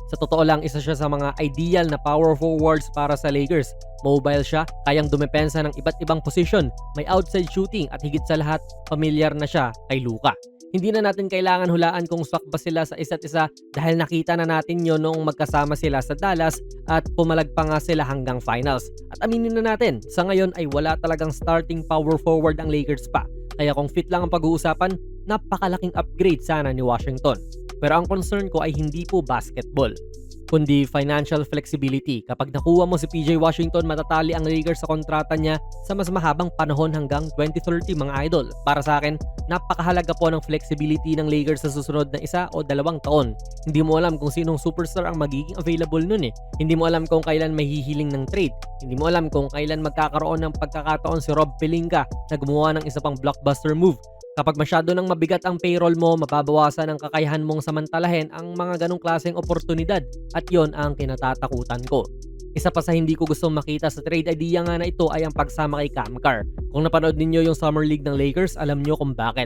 Sa totoo lang, isa siya sa mga ideal na power forwards para sa Lakers. Mobile siya, kayang dumepensa ng iba't ibang posisyon, may outside shooting at higit sa lahat, pamilyar na siya kay Luka. Hindi na natin kailangan hulaan kung swak ba sila sa isa't isa dahil nakita na natin yon noong magkasama sila sa Dallas at pumalag pa nga sila hanggang finals. At aminin na natin, sa ngayon ay wala talagang starting power forward ang Lakers pa. Kaya kung fit lang ang pag-uusapan, napakalaking upgrade sana ni Washington. Pero ang concern ko ay hindi po basketball, kundi financial flexibility. Kapag nakuha mo si PJ Washington, matatali ang Lakers sa kontrata niya sa mas mahabang panahon hanggang 2030 mga idol. Para sa akin, napakahalaga po ng flexibility ng Lakers sa susunod na 1 o 2 taon. Hindi mo alam kung sinong superstar ang magiging available nun eh. Hindi mo alam kung kailan may hihiling ng trade. Hindi mo alam kung kailan magkakaroon ng pagkakataon si Rob Pelinka na gumawa ng isa pang blockbuster move. Kapag masyado nang mabigat ang payroll mo, mababawasan ang kakayahan mong samantalahin ang mga ganong klaseng oportunidad at yon ang kinatatakutan ko. Isa pa sa hindi ko gustong makita sa trade idea nga na ito ay ang pagsama kay Cam Carr. Kung napanood ninyo yung Summer League ng Lakers, alam nyo kung bakit.